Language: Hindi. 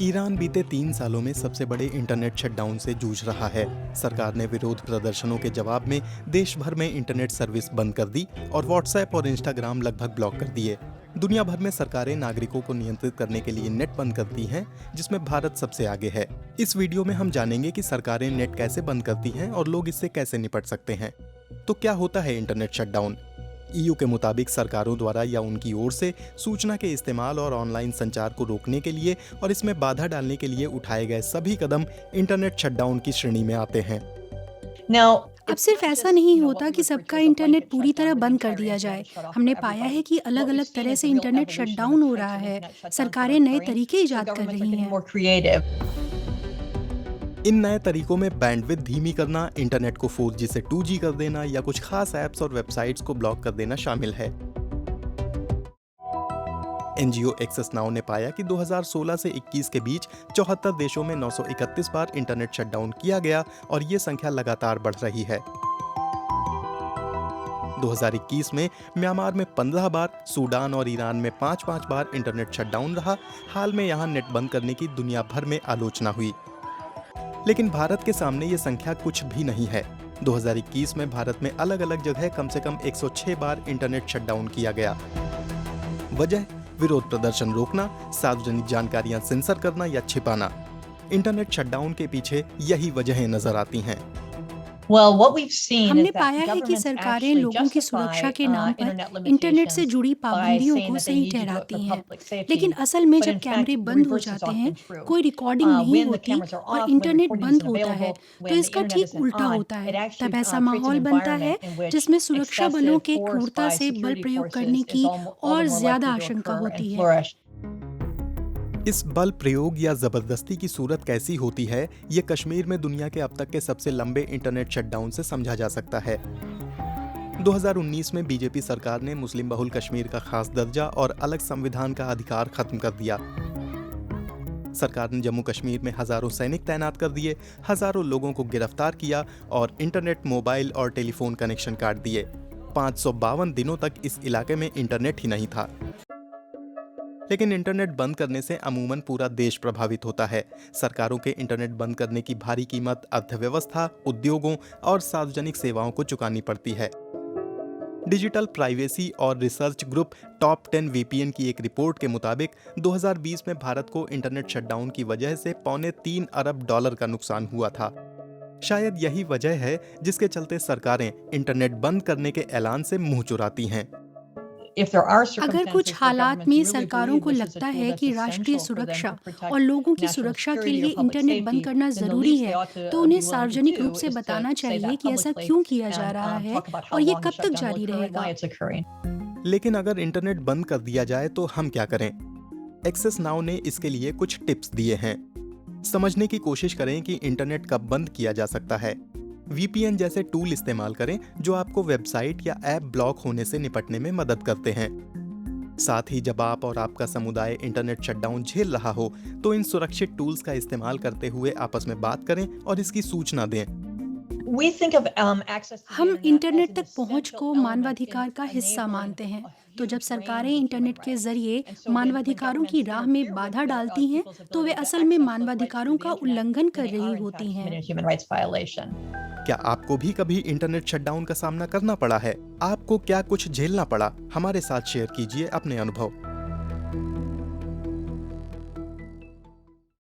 ईरान बीते 3 सालों में सबसे बड़े इंटरनेट शटडाउन से जूझ रहा है। सरकार ने विरोध प्रदर्शनों के जवाब में देश भर में इंटरनेट सर्विस बंद कर दी और व्हाट्सएप और इंस्टाग्राम लगभग ब्लॉक कर दिए। दुनिया भर में सरकारें नागरिकों को नियंत्रित करने के लिए नेट बंद करती हैं, जिसमें भारत सबसे आगे है। इस वीडियो में हम जानेंगे कि सरकारें नेट कैसे बंद करती हैं और लोग इससे कैसे निपट सकते हैं। तो क्या होता है इंटरनेट शटडाउन? ईयू के मुताबिक सरकारों द्वारा या उनकी ओर से सूचना के इस्तेमाल और ऑनलाइन संचार को रोकने के लिए और इसमें बाधा डालने के लिए उठाए गए सभी कदम इंटरनेट शटडाउन की श्रेणी में आते हैं। अब सिर्फ ऐसा नहीं होता कि सबका इंटरनेट पूरी तरह बंद कर दिया जाए। हमने पाया है कि अलग-अलग तरह से इंटरनेट शटडाउन हो रहा है। सरकारें नए तरीके इजाद कर रही हैं। इन नए तरीकों में बैंडविड्थ धीमी करना, इंटरनेट को 4G से 2G कर देना या कुछ खास ऐप्स और वेबसाइट्स को ब्लॉक कर देना शामिल है। एनजीओ एक्सेस नाउ ने पाया कि 2016 से 21 के बीच 74 देशों में 931 बार इंटरनेट शटडाउन किया गया और ये संख्या लगातार बढ़ रही है। 2021 में म्यांमार में 15 बार, सूडान और ईरान में 5-5 बार इंटरनेट शटडाउन रहा। हाल में यहाँ नेट बंद करने की दुनिया भर में आलोचना हुई, लेकिन भारत के सामने ये संख्या कुछ भी नहीं है। 2021 में भारत में अलग अलग जगह कम से कम 106 बार इंटरनेट शटडाउन किया गया। वजह विरोध प्रदर्शन रोकना, सार्वजनिक जानकारियां सेंसर करना या छिपाना। इंटरनेट शटडाउन के पीछे यही वजहें नजर आती हैं। हमने पाया है कि सरकारें लोगों की सुरक्षा के नाम पर इंटरनेट से जुड़ी पाबंदियों को सही ठहराती हैं, लेकिन असल में जब कैमरे बंद हो जाते हैं, कोई रिकॉर्डिंग नहीं होती और इंटरनेट बंद होता है, तो इसका ठीक उल्टा होता है। तब ऐसा माहौल बनता है जिसमें सुरक्षा बलों के क्रूरता से बल प्रयोग करने की और ज्यादा आशंका होती है। इस बल प्रयोग या जबरदस्ती की सूरत कैसी होती है, ये कश्मीर में दुनिया के अब तक के सबसे लंबे इंटरनेट शटडाउन से समझा जा सकता है। 2019 में बीजेपी सरकार ने मुस्लिम बहुल कश्मीर का खास दर्जा और अलग संविधान का अधिकार खत्म कर दिया। सरकार ने जम्मू कश्मीर में हजारों सैनिक तैनात कर दिए, हजारों लोगों को गिरफ्तार किया और इंटरनेट, मोबाइल और टेलीफोन कनेक्शन काट दिए। 552 दिनों तक इस इलाके में इंटरनेट ही नहीं था। लेकिन इंटरनेट बंद करने से अमूमन पूरा देश प्रभावित होता है। सरकारों के इंटरनेट बंद करने की भारी कीमत अर्थव्यवस्था, उद्योगों और सार्वजनिक सेवाओं को चुकानी पड़ती है। डिजिटल प्राइवेसी और रिसर्च ग्रुप टॉप 10 VPN की एक रिपोर्ट के मुताबिक 2020 में भारत को इंटरनेट शटडाउन की वजह से $3.25 अरब का नुकसान हुआ था। शायद यही वजह है जिसके चलते सरकारें इंटरनेट बंद करने के ऐलान से मुंह चुराती हैं। अगर कुछ हालात में सरकारों को लगता है कि राष्ट्रीय सुरक्षा और लोगों की सुरक्षा के लिए इंटरनेट बंद करना जरूरी है, तो उन्हें सार्वजनिक रूप से बताना चाहिए कि ऐसा क्यों किया जा रहा है और ये कब तक जारी रहेगा। लेकिन अगर इंटरनेट बंद कर दिया जाए तो हम क्या करें? एक्सेस नाउ ने इसके लिए कुछ टिप्स दिए हैं। समझने की कोशिश करें कि इंटरनेट कब बंद किया जा सकता है। VPN जैसे टूल इस्तेमाल करें जो आपको वेबसाइट या ऐप ब्लॉक होने से निपटने में मदद करते हैं। साथ ही जब आप और आपका समुदाय इंटरनेट शटडाउन झेल रहा हो, तो इन सुरक्षित टूल्स का इस्तेमाल करते हुए आपस में बात करें और इसकी सूचना दें। हम इंटरनेट तक पहुंच को मानवाधिकार का हिस्सा मानते हैं, तो जब सरकारें इंटरनेट के जरिए मानवाधिकारों की राह में बाधा डालती हैं, तो वे असल में मानवाधिकारों का उल्लंघन कर रही होती हैं। क्या आपको भी कभी इंटरनेट शटडाउन का सामना करना पड़ा है? आपको क्या कुछ झेलना पड़ा? हमारे साथ शेयर कीजिए अपने अनुभव।